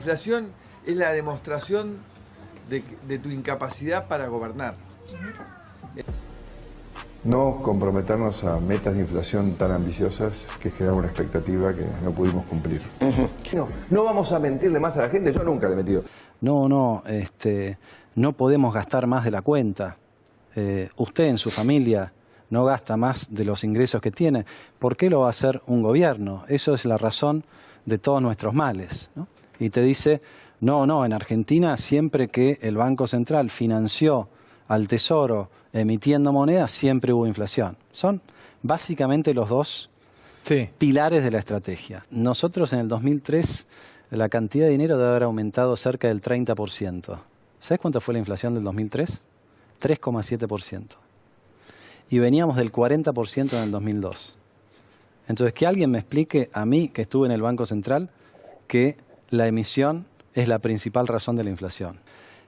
inflación es la demostración de tu incapacidad para gobernar. No comprometernos a metas de inflación tan ambiciosas que generan una expectativa que no pudimos cumplir. No vamos a mentirle más a la gente, yo nunca le he mentido. No podemos gastar más de la cuenta. Usted en su familia no gasta más de los ingresos que tiene. ¿Por qué lo va a hacer un gobierno? Eso es la razón de todos nuestros males, ¿no? Y te dice, no, en Argentina siempre que el Banco Central financió al Tesoro emitiendo moneda, siempre hubo inflación. Son básicamente los dos pilares de la estrategia. Nosotros en el 2003 la cantidad de dinero debe haber aumentado cerca del 30%. ¿Sabes cuánto fue la inflación del 2003? 3,7%. Y veníamos del 40% en el 2002. Entonces, que alguien me explique a mí, que estuve en el Banco Central, que la emisión es la principal razón de la inflación.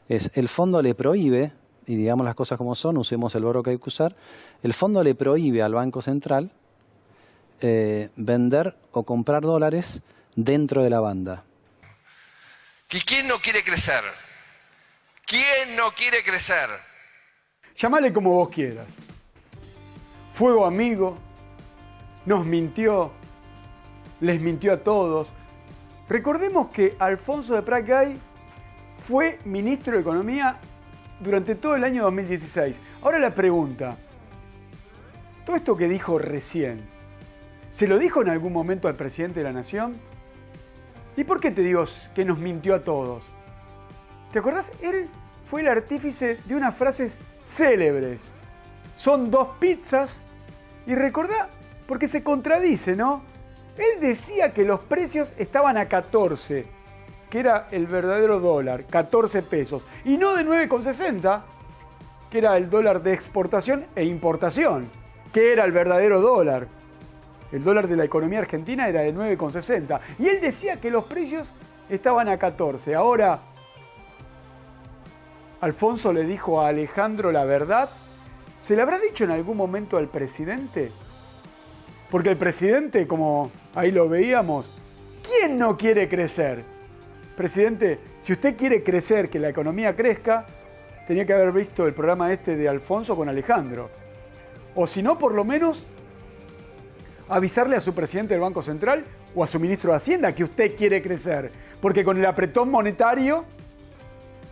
El fondo le prohíbe, y digamos las cosas como son, usemos el oro que hay que usar, el fondo le prohíbe al Banco Central vender o comprar dólares dentro de la banda. ¿Quién no quiere crecer? ¿Quién no quiere crecer? Llámale como vos quieras. Fuego amigo, nos mintió, les mintió a todos. Recordemos que Alfonso de Prat-Gay fue ministro de Economía durante todo el año 2016. Ahora la pregunta, todo esto que dijo recién, ¿se lo dijo en algún momento al presidente de la Nación? ¿Y por qué te digo que nos mintió a todos? ¿Te acordás? Él fue el artífice de unas frases célebres. Son 2 pizzas. Y recordá, porque se contradice, ¿no? Él decía que los precios estaban a 14, que era el verdadero dólar, 14 pesos. Y no de 9,60, que era el dólar de exportación e importación, que era el verdadero dólar. El dólar de la economía argentina era de 9,60. Y él decía que los precios estaban a 14. Ahora, Alfonso le dijo a Alejandro la verdad. ¿Se le habrá dicho en algún momento al presidente? Porque el presidente, como ahí lo veíamos, ¿quién no quiere crecer? Presidente, si usted quiere crecer, que la economía crezca, tenía que haber visto el programa de Alfonso con Alejandro. O si no, por lo menos avisarle a su presidente del Banco Central o a su ministro de Hacienda que usted quiere crecer. Porque con el apretón monetario,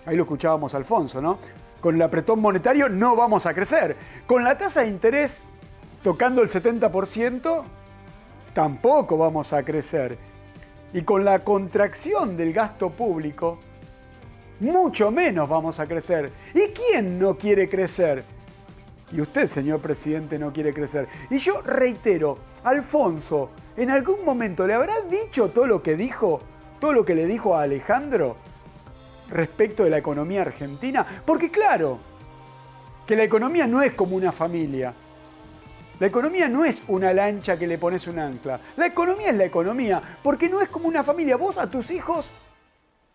ahí lo escuchábamos a Alfonso, ¿no? Con el apretón monetario no vamos a crecer. Con la tasa de interés tocando el 70%, tampoco vamos a crecer. Y con la contracción del gasto público, mucho menos vamos a crecer. ¿Y quién no quiere crecer? Y usted, señor presidente, no quiere crecer. Y yo reitero, Alfonso, ¿en algún momento le habrá dicho todo lo que dijo? ¿Todo lo que le dijo a Alejandro respecto de la economía argentina? Porque claro, que la economía no es como una familia. La economía no es una lancha que le pones un ancla. La economía es la economía, porque no es como una familia. Vos a tus hijos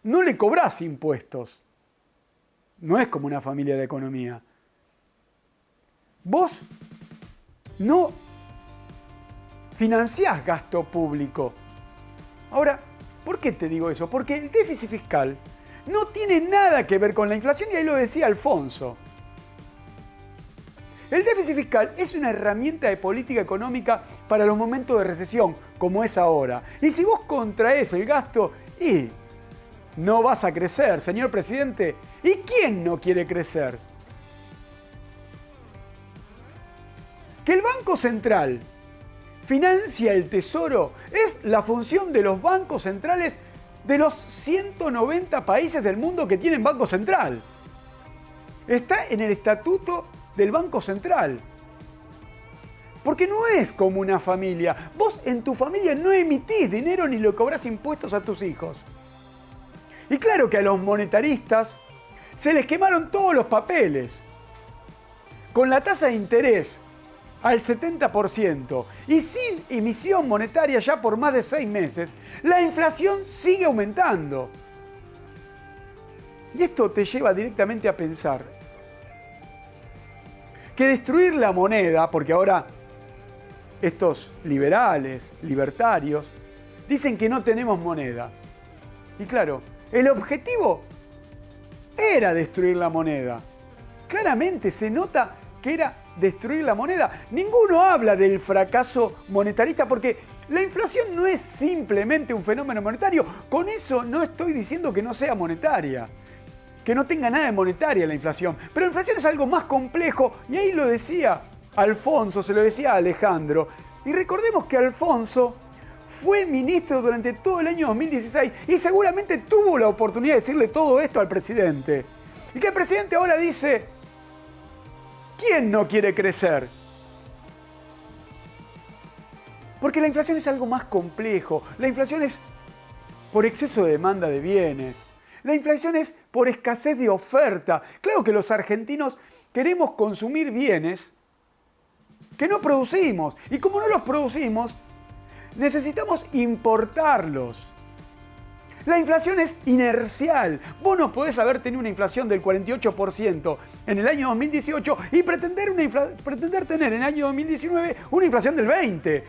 no le cobrás impuestos. No es como una familia la economía. Vos no financiás gasto público. Ahora, ¿por qué te digo eso? Porque el déficit fiscal no tiene nada que ver con la inflación, y ahí lo decía Alfonso. El déficit fiscal es una herramienta de política económica para los momentos de recesión, como es ahora. Y si vos contraes el gasto, no vas a crecer, señor presidente. ¿Y quién no quiere crecer? Que el Banco Central financia el Tesoro es la función de los bancos centrales de los 190 países del mundo que tienen Banco Central. Está en el estatuto del Banco Central. Porque no es como una familia. Vos en tu familia no emitís dinero ni le cobrás impuestos a tus hijos. Y claro que a los monetaristas se les quemaron todos los papeles. Con la tasa de interés al 70% y sin emisión monetaria ya por más de 6 meses, la inflación sigue aumentando. Y esto te lleva directamente a pensar que destruir la moneda, porque ahora estos liberales, libertarios, dicen que no tenemos moneda. Y claro, el objetivo era destruir la moneda. Claramente se nota que era destruir la moneda. Ninguno habla del fracaso monetarista porque la inflación no es simplemente un fenómeno monetario. Con eso no estoy diciendo que no sea monetaria, que no tenga nada de monetaria la inflación. Pero la inflación es algo más complejo y ahí lo decía Alfonso, se lo decía a Alejandro. Y recordemos que Alfonso fue ministro durante todo el año 2016 y seguramente tuvo la oportunidad de decirle todo esto al presidente. Y que el presidente ahora dice, ¿quién no quiere crecer? Porque la inflación es algo más complejo. La inflación es por exceso de demanda de bienes. La inflación es por escasez de oferta. Claro que los argentinos queremos consumir bienes que no producimos. Y como no los producimos, necesitamos importarlos. La inflación es inercial. Vos no podés haber tenido una inflación del 48% en el año 2018 y pretender tener en el año 2019 una inflación del 20%.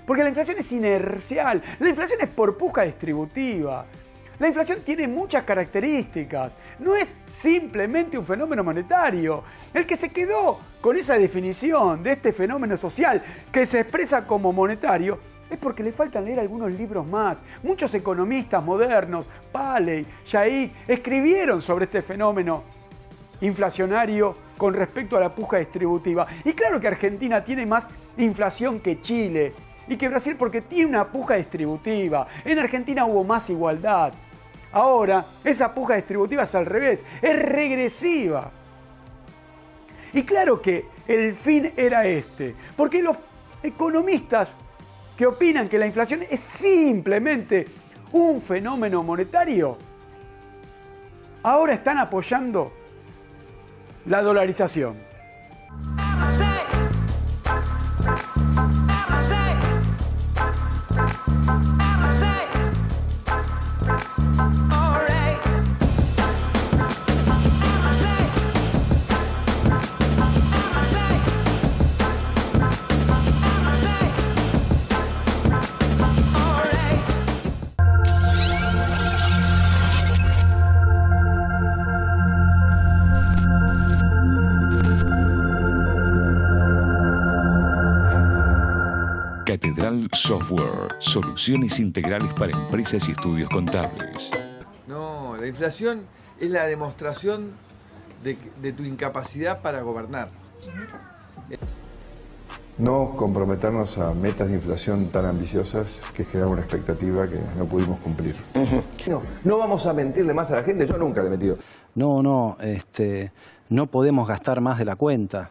Porque la inflación es inercial. La inflación es por puja distributiva. La inflación tiene muchas características. No es simplemente un fenómeno monetario. El que se quedó con esa definición de este fenómeno social que se expresa como monetario es porque le faltan leer algunos libros más. Muchos economistas modernos, Paley, Yaik, escribieron sobre este fenómeno inflacionario con respecto a la puja distributiva. Y claro que Argentina tiene más inflación que Chile y que Brasil porque tiene una puja distributiva. En Argentina hubo más igualdad. Ahora, esa puja distributiva es al revés, es regresiva. Y claro que el fin era este, porque los economistas que opinan que la inflación es simplemente un fenómeno monetario, ahora están apoyando la dolarización. Catedral Software, soluciones integrales para empresas y estudios contables. No, la inflación es la demostración de tu incapacidad para gobernar. No comprometernos a metas de inflación tan ambiciosas que generan una expectativa que no pudimos cumplir. No vamos a mentirle más a la gente, yo nunca le he mentido. No podemos gastar más de la cuenta.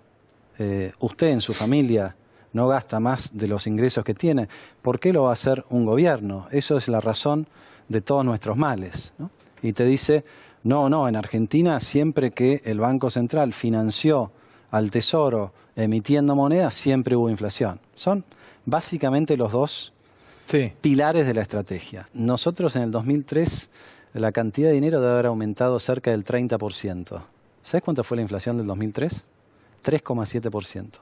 Usted en su familia no gasta más de los ingresos que tiene. ¿Por qué lo va a hacer un gobierno? Eso es la razón de todos nuestros males, ¿no? Y te dice, en Argentina siempre que el Banco Central financió al Tesoro emitiendo moneda, siempre hubo inflación. Son básicamente los dos pilares de la estrategia. Nosotros en el 2003 la cantidad de dinero debe haber aumentado cerca del 30%. ¿Sabes cuánto fue la inflación del 2003? 3,7%.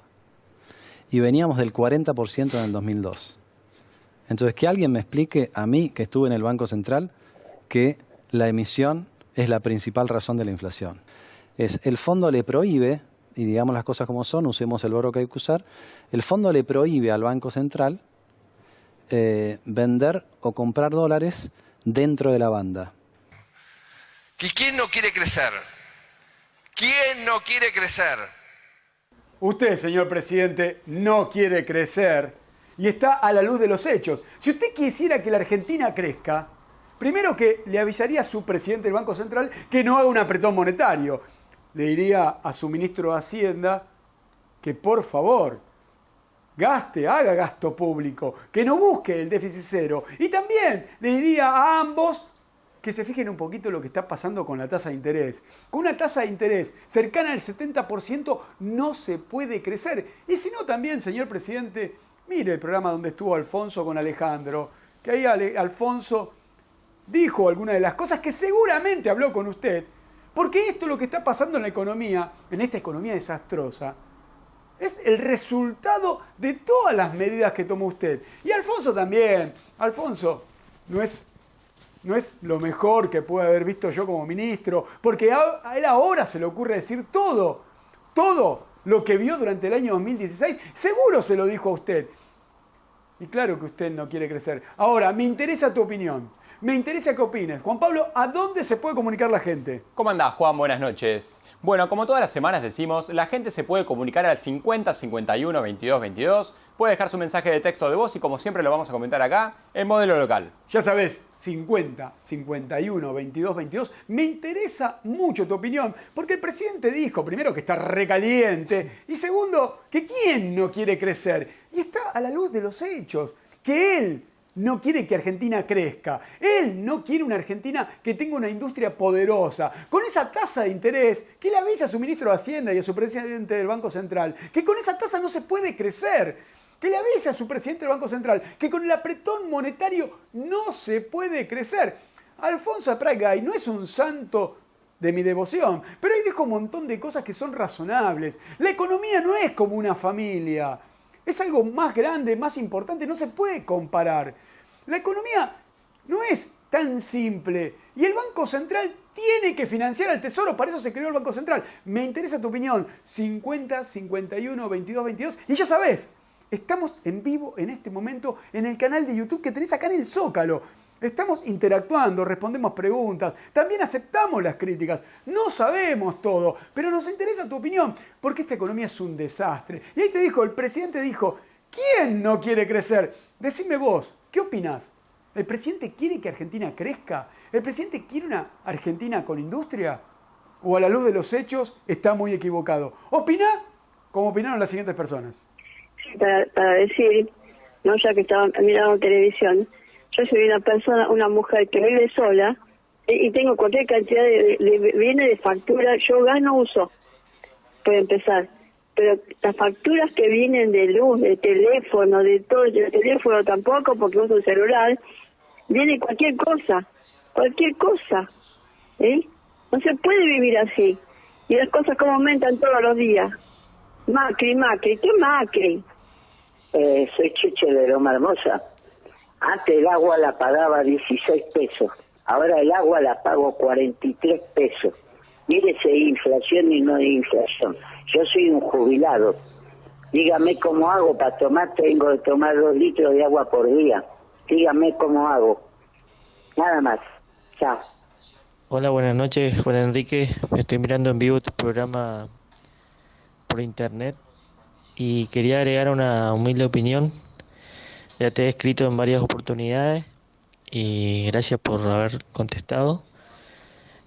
Y veníamos del 40% en el 2002. Entonces, que alguien me explique a mí, que estuve en el Banco Central, que la emisión es la principal razón de la inflación. El fondo le prohíbe, y digamos las cosas como son, usemos el oro que hay que usar, el fondo le prohíbe al Banco Central vender o comprar dólares dentro de la banda. ¿Quién no quiere crecer? ¿Quién no quiere crecer? Usted, señor presidente, no quiere crecer y está a la luz de los hechos. Si usted quisiera que la Argentina crezca, primero que le avisaría a su presidente del Banco Central que no haga un apretón monetario. Le diría a su ministro de Hacienda que por favor haga gasto público, que no busque el déficit cero. Y también le diría a ambos que se fijen un poquito lo que está pasando con la tasa de interés. Con una tasa de interés cercana al 70% no se puede crecer. Y si no también, señor presidente, mire el programa donde estuvo Alfonso con Alejandro, que ahí Alfonso dijo algunas de las cosas que seguramente habló con usted, porque esto es lo que está pasando en la economía, en esta economía desastrosa, es el resultado de todas las medidas que tomó usted. Y Alfonso también. Alfonso no es no es lo mejor que pude haber visto yo como ministro, porque a él ahora se le ocurre decir todo lo que vio durante el año 2016, seguro se lo dijo a usted. Y claro que usted no quiere crecer. Ahora, me interesa tu opinión. Me interesa que opines. Juan Pablo, ¿a dónde se puede comunicar la gente? ¿Cómo andás, Juan? Buenas noches. Bueno, como todas las semanas decimos, la gente se puede comunicar al 50 51 22 22. Puede dejar su mensaje de texto de voz y como siempre lo vamos a comentar acá, en Modelo Local. Ya sabes, 50 51 22 22. Me interesa mucho tu opinión, porque el presidente dijo, primero, que está recaliente, y segundo, que quién no quiere crecer. Y está a la luz de los hechos, que él no quiere que Argentina crezca. Él no quiere una Argentina que tenga una industria poderosa, con esa tasa de interés que le avisa a su ministro de Hacienda y a su presidente del Banco Central, que con esa tasa no se puede crecer. Que le avise a su presidente del Banco Central que con el apretón monetario no se puede crecer. Alfonso Prat-Gay no es un santo de mi devoción, pero ahí dijo un montón de cosas que son razonables. La economía no es como una familia. Es algo más grande, más importante, no se puede comparar. La economía no es tan simple y el Banco Central tiene que financiar al Tesoro, para eso se creó el Banco Central. Me interesa tu opinión, 50 51 22 22. Y ya sabés, estamos en vivo en este momento en el canal de YouTube que tenés acá en el Zócalo. Estamos interactuando, respondemos preguntas, también aceptamos las críticas. No sabemos todo, pero nos interesa tu opinión, porque esta economía es un desastre. Y ahí te dijo, el presidente dijo, ¿quién no quiere crecer? Decime vos, ¿qué opinás? ¿El presidente quiere que Argentina crezca? ¿El presidente quiere una Argentina con industria? ¿O a la luz de los hechos está muy equivocado? Opina como opinaron las siguientes personas. Sí, para decir, no, ya que estaba mirando televisión, yo soy una persona, una mujer que vive sola y tengo cualquier cantidad viene de factura, yo gano uso, puede empezar, pero las facturas que vienen de luz, de teléfono, de todo, el teléfono tampoco porque uso el celular, viene cualquier cosa, ¿eh? No se puede vivir así, y las cosas como aumentan todos los días. Macri, ¿qué Macri? Soy Cheche de Loma Hermosa. Antes el agua la pagaba 16 pesos, ahora el agua la pago 43 pesos. Mire si hay inflación y no hay inflación. Yo soy un jubilado. Dígame cómo hago para tomar, tengo que tomar 2 litros de agua por día. Dígame cómo hago. Nada más. Chao. Hola, buenas noches, Juan Enrique. Estoy mirando en vivo tu programa por internet y quería agregar una humilde opinión. Ya te he escrito en varias oportunidades y gracias por haber contestado.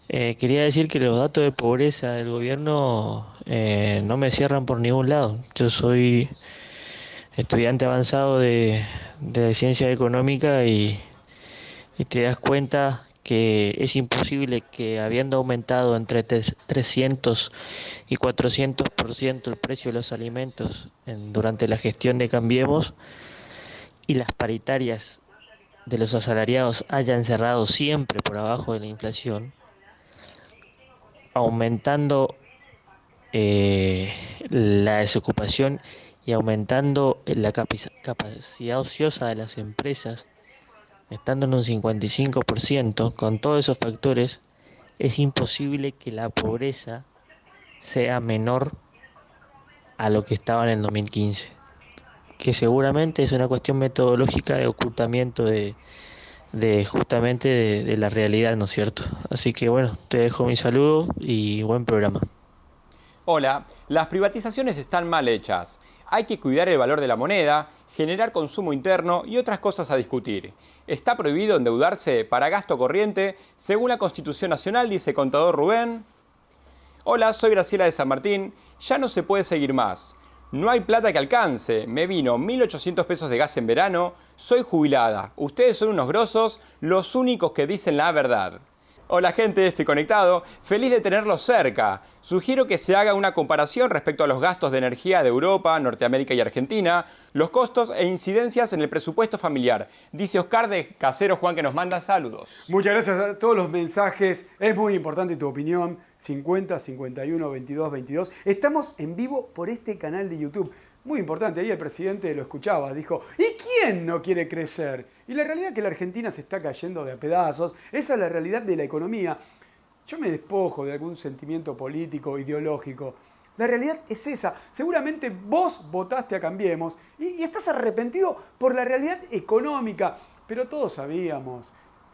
Quería decir que los datos de pobreza del gobierno no me cierran por ningún lado. Yo soy estudiante avanzado de ciencia económica y te das cuenta que es imposible que habiendo aumentado entre 300 y 400% el precio de los alimentos durante la gestión de Cambiemos, y las paritarias de los asalariados hayan cerrado siempre por abajo de la inflación, aumentando la desocupación y aumentando la capacidad ociosa de las empresas, estando en un 55%, con todos esos factores, es imposible que la pobreza sea menor a lo que estaba en el 2015. Que seguramente es una cuestión metodológica de ocultamiento de la realidad, ¿no es cierto? Así que bueno, te dejo mi saludo y buen programa. Hola, las privatizaciones están mal hechas. Hay que cuidar el valor de la moneda, generar consumo interno y otras cosas a discutir. Está prohibido endeudarse para gasto corriente, según la Constitución Nacional, dice contador Rubén. Hola, soy Graciela de San Martín. Ya no se puede seguir más. No hay plata que alcance, me vino 1.800 pesos de gas en verano, soy jubilada, ustedes son unos grosos, los únicos que dicen la verdad. Hola gente, estoy conectado, feliz de tenerlos cerca. Sugiero que se haga una comparación respecto a los gastos de energía de Europa, Norteamérica y Argentina, los costos e incidencias en el presupuesto familiar. Dice Oscar de Casero Juan, que nos manda saludos. Muchas gracias a todos los mensajes, es muy importante tu opinión, 50 51 22 22. Estamos en vivo por este canal de YouTube. Muy importante, ahí el presidente lo escuchaba, dijo, ¿y ¿quién no quiere crecer? Y la realidad es que la Argentina se está cayendo de a pedazos. Esa es la realidad de la economía. Yo me despojo de algún sentimiento político, ideológico. La realidad es esa. Seguramente vos votaste a Cambiemos y estás arrepentido por la realidad económica. Pero todos sabíamos,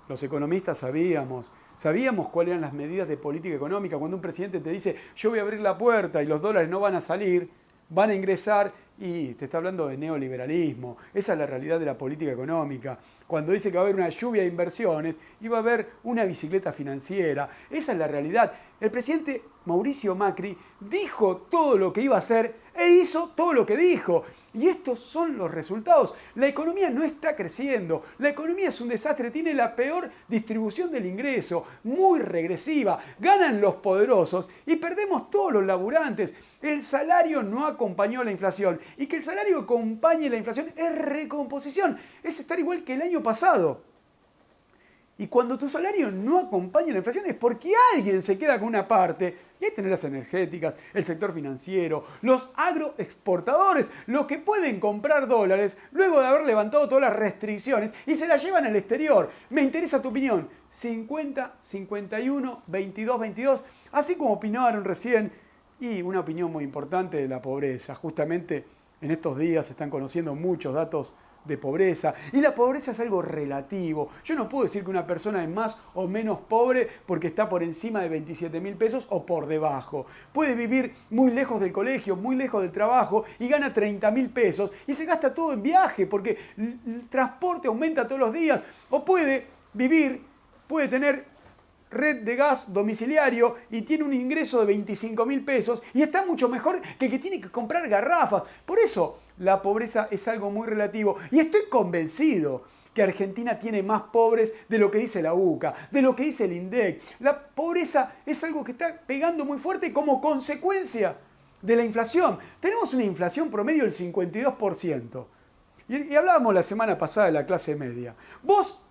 los economistas sabíamos cuáles eran las medidas de política económica. Cuando un presidente te dice, yo voy a abrir la puerta y los dólares no van a salir, van a ingresar, y te está hablando de neoliberalismo. Esa es la realidad de la política económica. Cuando dice que va a haber una lluvia de inversiones y va a haber una bicicleta financiera. Esa es la realidad. El presidente Mauricio Macri dijo todo lo que iba a hacer e hizo todo lo que dijo. Y estos son los resultados. La economía no está creciendo. La economía es un desastre. Tiene la peor distribución del ingreso, muy regresiva. Ganan los poderosos y perdemos todos los laburantes. El salario no acompañó la inflación. Y que el salario acompañe la inflación es recomposición. Es estar igual que el año pasado. Y cuando tu salario no acompaña la inflación es porque alguien se queda con una parte. Y ahí tenés las energéticas, el sector financiero, los agroexportadores, los que pueden comprar dólares luego de haber levantado todas las restricciones y se las llevan al exterior. Me interesa tu opinión. 50, 51, 22, 22. Así como opinaron recién. Y una opinión muy importante de la pobreza. Justamente en estos días se están conociendo muchos datos de pobreza. Y la pobreza es algo relativo. Yo no puedo decir que una persona es más o menos pobre porque está por encima de 27.000 pesos o por debajo. Puede vivir muy lejos del colegio, muy lejos del trabajo y gana 30.000 pesos y se gasta todo en viaje porque el transporte aumenta todos los días. O puede vivir, puede tener red de gas domiciliario y tiene un ingreso de 25.000 pesos y está mucho mejor que el que tiene que comprar garrafas. Por eso la pobreza es algo muy relativo y estoy convencido que Argentina tiene más pobres de lo que dice la UCA, de lo que dice el INDEC. La pobreza es algo que está pegando muy fuerte como consecuencia de la inflación. Tenemos una inflación promedio del 52%. Y hablábamos la semana pasada de la clase media. Vos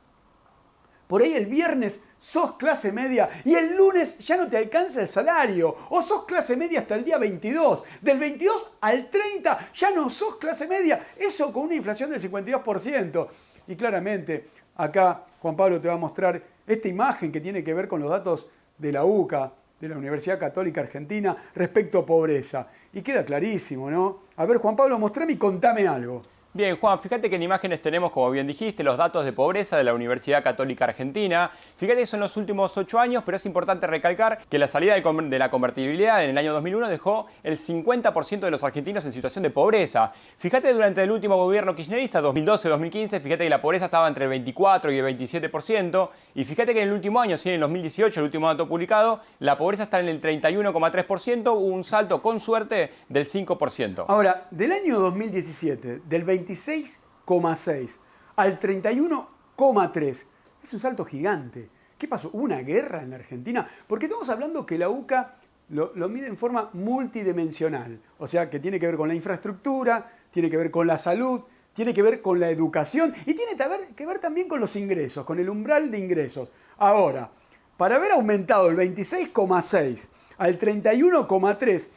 por ahí el viernes sos clase media y el lunes ya no te alcanza el salario. O sos clase media hasta el día 22. Del 22 al 30 ya no sos clase media. Eso con una inflación del 52%. Y claramente acá Juan Pablo te va a mostrar esta imagen que tiene que ver con los datos de la UCA, de la Universidad Católica Argentina, respecto a pobreza. Y queda clarísimo, ¿no? A ver, Juan Pablo, mostrame y contame algo. Bien, Juan, fíjate que en imágenes tenemos, como bien dijiste, los datos de pobreza de la Universidad Católica Argentina. Fíjate que son los últimos 8 años, pero es importante recalcar que la salida de la convertibilidad en el año 2001 dejó el 50% de los argentinos en situación de pobreza. Fíjate durante el último gobierno kirchnerista, 2012-2015, fíjate que la pobreza estaba entre el 24 y el 27%. Y fíjate que en el último año, sí, en el 2018, el último dato publicado, la pobreza está en el 31,3%, hubo un salto con suerte del 5%. Ahora, del año 2017, del 26,6 al 31,3. Es un salto gigante. ¿Qué pasó? ¿Hubo una guerra en la Argentina? Porque estamos hablando que la UCA lo mide en forma multidimensional. O sea, que tiene que ver con la infraestructura, tiene que ver con la salud, tiene que ver con la educación y tiene que ver también con los ingresos, con el umbral de ingresos. Ahora, para haber aumentado el 26,6 al 31,3,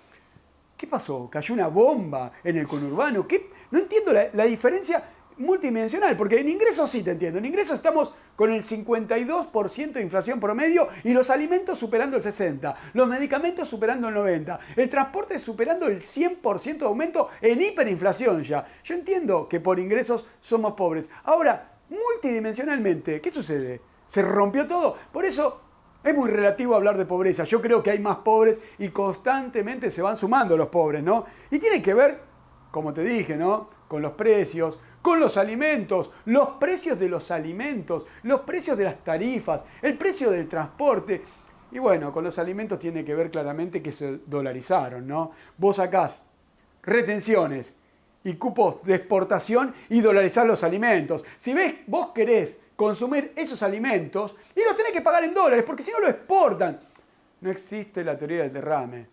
¿qué pasó? ¿Cayó una bomba en el conurbano? No entiendo la diferencia multidimensional, porque en ingresos sí te entiendo. En ingresos estamos con el 52% de inflación promedio y los alimentos superando el 60%, los medicamentos superando el 90%, el transporte superando el 100% de aumento en hiperinflación ya. Yo entiendo que por ingresos somos pobres. Ahora, multidimensionalmente, ¿qué sucede? ¿Se rompió todo? Por eso es muy relativo hablar de pobreza. Yo creo que hay más pobres y constantemente se van sumando los pobres, ¿no? Y tiene que ver, como te dije, ¿no? Con los precios, con los alimentos, los precios de los alimentos, los precios de las tarifas, el precio del transporte. Y bueno, con los alimentos tiene que ver claramente que se dolarizaron, ¿no? Vos sacás retenciones y cupos de exportación y dolarizás los alimentos. Si vos querés consumir esos alimentos y los tenés que pagar en dólares, porque si no lo exportan. No existe la teoría del derrame.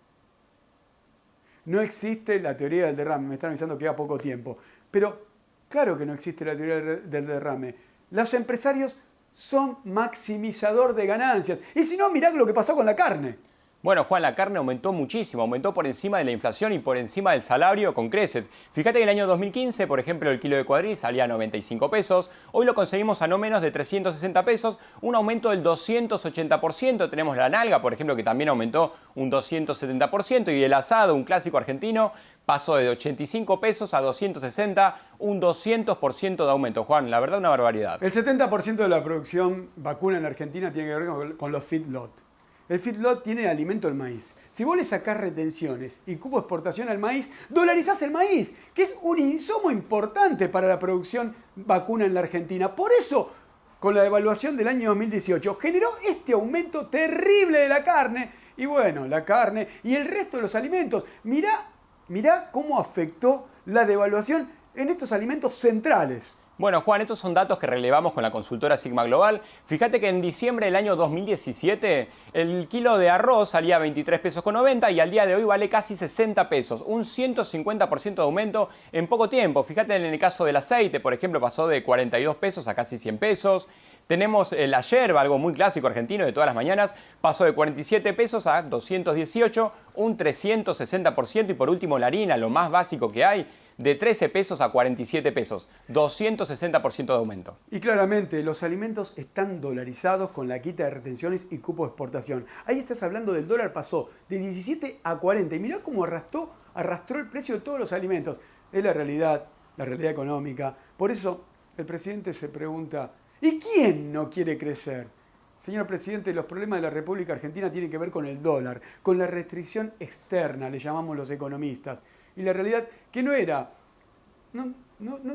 No existe la teoría del derrame. Me están avisando que queda poco tiempo. Pero claro que no existe la teoría del derrame. Los empresarios son maximizador de ganancias. Y si no, mirá lo que pasó con la carne. Bueno, Juan, la carne aumentó muchísimo, aumentó por encima de la inflación y por encima del salario con creces. Fíjate que en el año 2015, por ejemplo, el kilo de cuadril salía a 95 pesos, hoy lo conseguimos a no menos de 360 pesos, un aumento del 280%. Tenemos la nalga, por ejemplo, que también aumentó un 270%, y el asado, un clásico argentino, pasó de 85 pesos a 260, un 200% de aumento. Juan, la verdad, una barbaridad. El 70% de la producción vacuna en Argentina tiene que ver con los feedlot. El feedlot tiene alimento el maíz. Si vos le sacás retenciones y cupo de exportación al maíz, dolarizás el maíz, que es un insumo importante para la producción vacuna en la Argentina. Por eso, con la devaluación del año 2018, generó este aumento terrible de la carne. Y bueno, la carne y el resto de los alimentos. Mirá cómo afectó la devaluación en estos alimentos centrales. Bueno, Juan, estos son datos que relevamos con la consultora Sigma Global. Fíjate que en diciembre del año 2017 el kilo de arroz salía a 23 pesos con 90 y al día de hoy vale casi 60 pesos, un 150% de aumento en poco tiempo. Fíjate en el caso del aceite, por ejemplo, pasó de 42 pesos a casi 100 pesos. Tenemos la yerba, algo muy clásico argentino de todas las mañanas, pasó de 47 pesos a 218, un 360%. Y por último la harina, lo más básico que hay, de 13 pesos a 47 pesos, 260% de aumento. Y claramente los alimentos están dolarizados con la quita de retenciones y cupo de exportación. Ahí estás hablando del dólar, pasó de 17 a 40 y mirá cómo arrastró el precio de todos los alimentos. Es la realidad económica. Por eso el presidente se pregunta, ¿y quién no quiere crecer? Señor presidente, los problemas de la República Argentina tienen que ver con el dólar, con la restricción externa, le llamamos los economistas. Y la realidad que no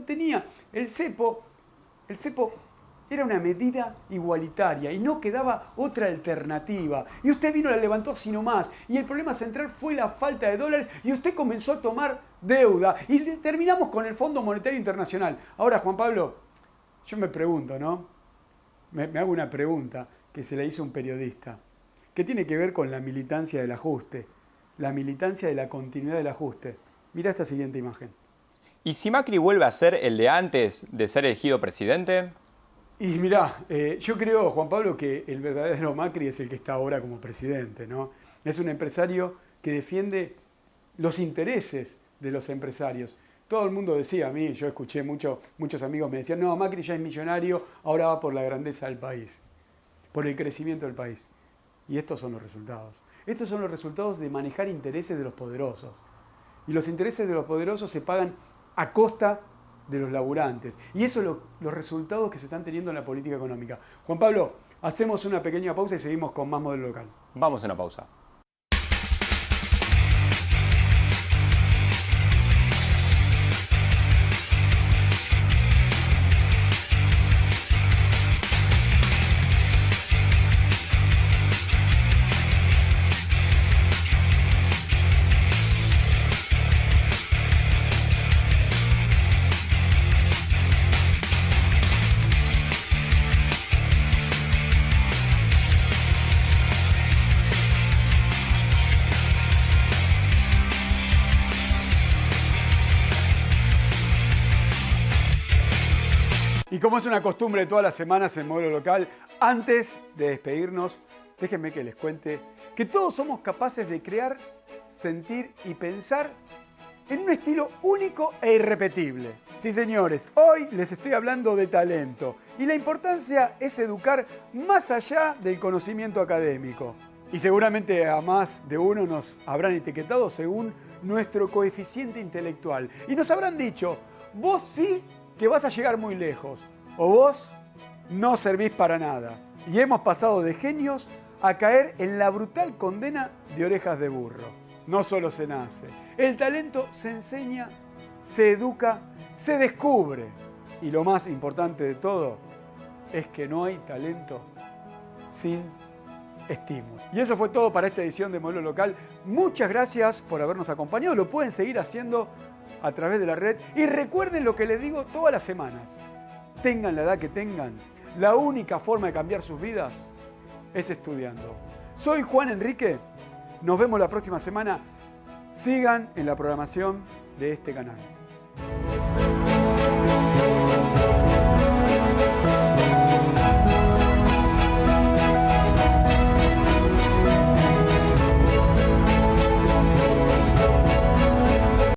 tenía. El cepo era una medida igualitaria y no quedaba otra alternativa. Y usted vino, la levantó así nomás. Y el problema central fue la falta de dólares y usted comenzó a tomar deuda. Y terminamos con el Fondo Monetario Internacional. Ahora, Juan Pablo, yo me pregunto, ¿no? Me hago una pregunta que se la hizo un periodista, que tiene que ver con la militancia del ajuste, la militancia de la continuidad del ajuste. Mirá esta siguiente imagen. ¿Y si Macri vuelve a ser el de antes de ser elegido presidente? Y mirá, yo creo, Juan Pablo, que el verdadero Macri es el que está ahora como presidente, ¿no? Es un empresario que defiende los intereses de los empresarios. Todo el mundo decía a mí, yo escuché muchos amigos me decían, no, Macri ya es millonario, ahora va por la grandeza del país, por el crecimiento del país. Y estos son los resultados. Estos son los resultados de manejar intereses de los poderosos. Y los intereses de los poderosos se pagan a costa de los laburantes. Y eso son los resultados que se están teniendo en la política económica. Juan Pablo, hacemos una pequeña pausa y seguimos con más Modelo Local. Vamos a una pausa. Y como es una costumbre de todas las semanas en Modelo Local, antes de despedirnos, déjenme que les cuente que todos somos capaces de crear, sentir y pensar en un estilo único e irrepetible. Sí, señores, hoy les estoy hablando de talento y la importancia es educar más allá del conocimiento académico. Y seguramente a más de uno nos habrán etiquetado según nuestro coeficiente intelectual y nos habrán dicho, vos sí que vas a llegar muy lejos, o vos no servís para nada. Y hemos pasado de genios a caer en la brutal condena de orejas de burro. No solo se nace, el talento se enseña, se educa, se descubre. Y lo más importante de todo es que no hay talento sin estímulo. Y eso fue todo para esta edición de Modelo Local. Muchas gracias por habernos acompañado. Lo pueden seguir haciendo a través de la red. Y recuerden lo que les digo todas las semanas. Tengan la edad que tengan, la única forma de cambiar sus vidas es estudiando. Soy Juan Enrique. Nos vemos la próxima semana. Sigan en la programación de este canal.